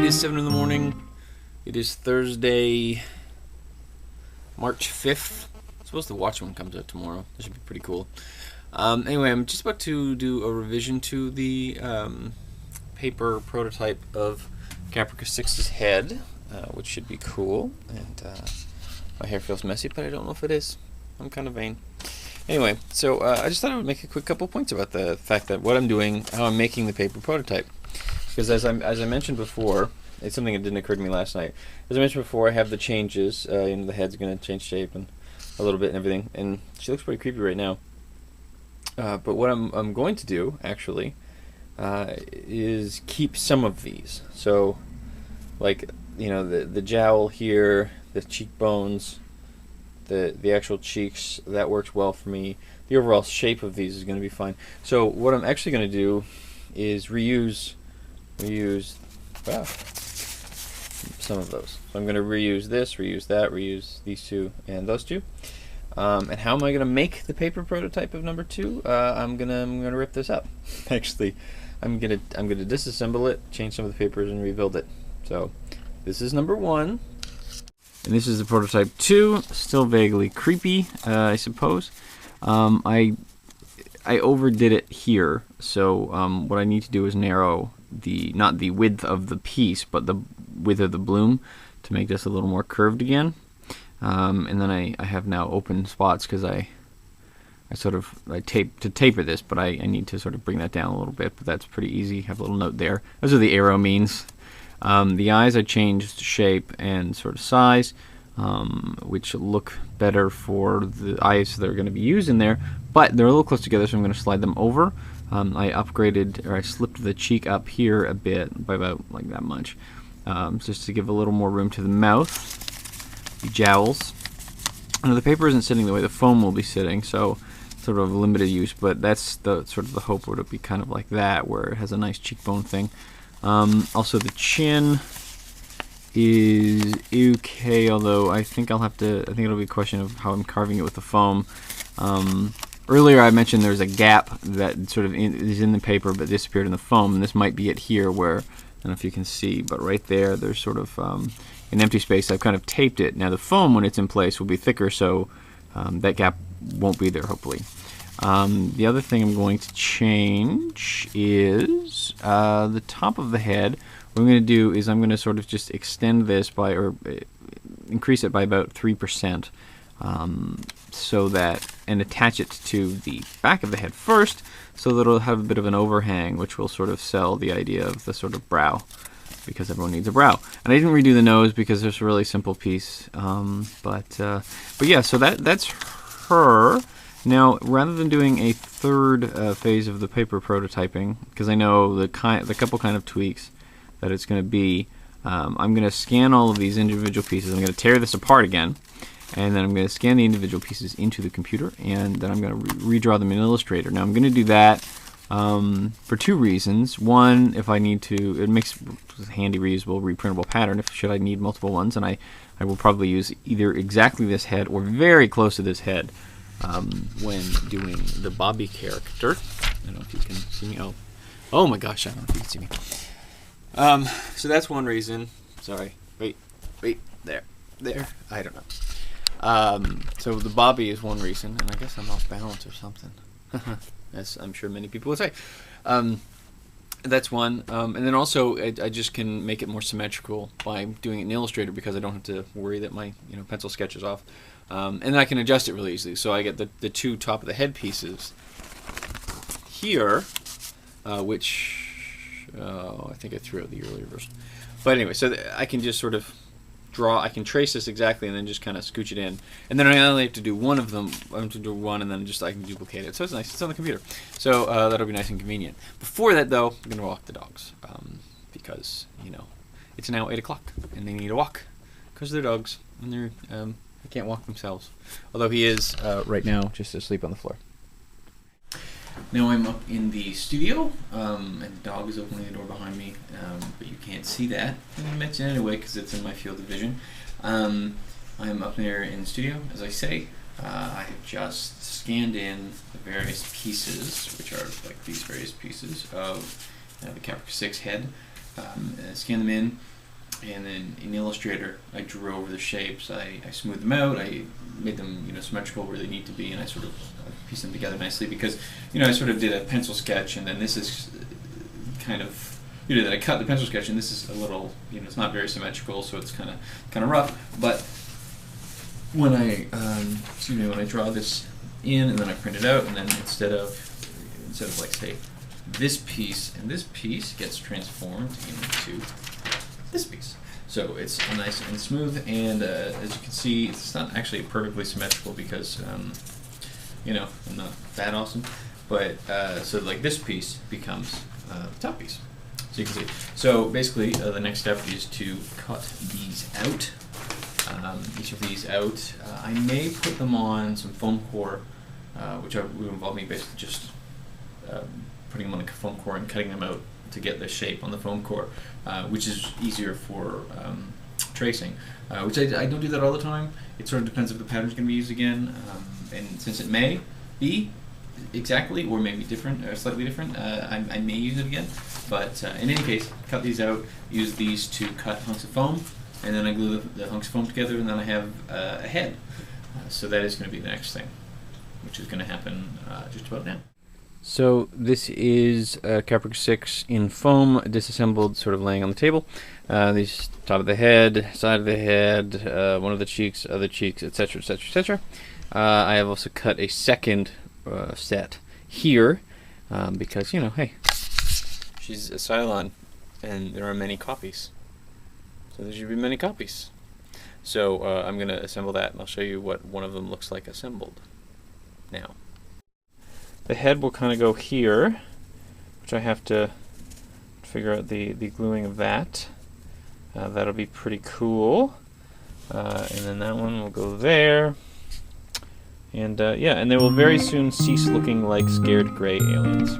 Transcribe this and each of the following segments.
is 7 in the morning. It is Thursday, March 5th. I suppose the watch one comes out tomorrow. That should be pretty cool. Anyway, I'm just about to do a revision to the paper prototype of Caprica Six's head, which should be cool. And my hair feels messy, but I don't know if it is. I'm kind of vain. Anyway, so I just thought I would make a quick couple points about the fact that what I'm doing, how I'm making the paper prototype. Because as I mentioned before, it's something that didn't occur to me last night. As I mentioned before, I have the changes. The head's going to change shape and a little bit and everything. And she looks pretty creepy right now. But what I'm going to do, actually, is keep some of these. So, like, the jowl here, the cheekbones, the actual cheeks, that works well for me. The overall shape of these is going to be fine. So what I'm actually going to do is reuse some of those. So I'm going to reuse this, reuse that, reuse these two and those two. And how am I going to make the paper prototype of number 2? I'm gonna rip this up. Actually, I'm gonna disassemble it, change some of the papers, and rebuild it. So this is number 1. And this is the prototype 2, still vaguely creepy, I suppose. I overdid it here, so what I need to do is narrow not the width of the piece, but the width of the bloom to make this a little more curved again. And then I have now open spots because I taper this, but I need to sort of bring that down a little bit, but that's pretty easy. Have a little note there. Those are the arrow means. The eyes I changed shape and sort of size, which look better for the eyes that are going to be used in there, but they're a little close together, so I'm going to slide them over. I slipped the cheek up here a bit by about like that much, just to give a little more room to the mouth, the jowls. Now the paper isn't sitting the way the foam will be sitting, so sort of limited use, but that's the sort of the hope, would it be kind of like that, where it has a nice cheekbone thing. Also the chin is okay, although I think it'll be a question of how I'm carving it with the foam. Earlier I mentioned there's a gap that sort of is in the paper but disappeared in the foam, and this might be it here where, I don't know if you can see, but right there's sort of an empty space. I've kind of taped it. Now the foam, when it's in place, will be thicker, so that gap won't be there, hopefully. The other thing I'm going to change is the top of the head. What I'm going to do is I'm going to sort of just extend this increase it by about 3%, so that, and attach it to the back of the head first, so that it'll have a bit of an overhang, which will sort of sell the idea of the sort of brow, because everyone needs a brow. And I didn't redo the nose because it's a really simple piece, but yeah, so that's her. Now, rather than doing a third phase of the paper prototyping, because I know the couple kind of tweaks that it's going to be, I'm going to scan all of these individual pieces. I'm going to tear this apart again, and then I'm going to scan the individual pieces into the computer, and then I'm going to redraw them in Illustrator. Now, I'm going to do that for 2 reasons. One, if I need to, it makes a handy, reusable, reprintable pattern should I need multiple ones, and I will probably use either exactly this head or very close to this head when doing the Bobby character. I don't know if you can see me. Oh my gosh, I don't know if you can see me. So that's one reason. Sorry. Wait. There. I don't know. So the Bobby is one reason, and I guess I'm off balance or something. As I'm sure many people would say. That's one. And then also, I just can make it more symmetrical by doing it in Illustrator, because I don't have to worry that my pencil sketch is off. And then I can adjust it really easily. So I get the 2 top of the head pieces here, which I think I threw out the earlier version. But anyway, so I can just sort of I can trace this exactly and then just kind of scooch it in. And then I only have to do one of them. I have to do one, and then I can duplicate it. So it's nice. It's on the computer. So that'll be nice and convenient. Before that, though, I'm going to walk the dogs, because, it's now 8 o'clock, and they need a walk because they're dogs, and they can't walk themselves. Although he is, right now, just asleep on the floor. Now I'm up in the studio, and the dog is opening the door behind me, but you can't see that. I'm going to mention it anyway because it's in my field of vision. I'm up there in the studio, as I say. I have just scanned in the various pieces, which are like these various pieces of the Caprica Six head. Scan them in, And then in Illustrator, I drew over the shapes. I smoothed them out. I made them, symmetrical where they need to be, and I sort of pieced them together nicely because, I sort of did a pencil sketch, and then this is kind of, that I cut the pencil sketch, and this is a little, it's not very symmetrical, so it's kind of rough. But when I, when I draw this in, and then I print it out, and then instead of like say this piece and this piece gets transformed into this piece. So it's nice and smooth, and as you can see, it's not actually perfectly symmetrical because, I'm not that awesome, but so like this piece becomes the top piece. So you can see. So basically, the next step is to cut these out. Each of these out. I may put them on some foam core, which would involve me basically just putting them on the foam core and cutting them out to get the shape on the foam core, which is easier for tracing, which I don't do that all the time. It sort of depends if the pattern's going to be used again, and since it may be exactly or maybe different or slightly different, I may use it again. But in any case, cut these out, use these to cut hunks of foam, and then I glue the hunks of foam together, and then I have a head. So that is going to be the next thing, which is going to happen just about now. So this is Caprica 6 in foam, disassembled, sort of laying on the table. These top of the head, side of the head, one of the cheeks, other cheeks, etc., etc., etc. I have also cut a second set here because, hey, she's a Cylon, and there are many copies. So there should be many copies. So I'm going to assemble that, and I'll show you what one of them looks like assembled now. The head will kind of go here, which I have to figure out the gluing of that. That'll be pretty cool. And then that one will go there. And yeah, and they will very soon cease looking like scared gray aliens.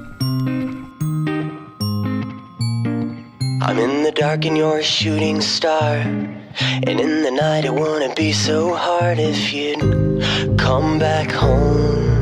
I'm in the dark and you're a shooting star, and in the night it wouldn't be so hard if you'd come back home.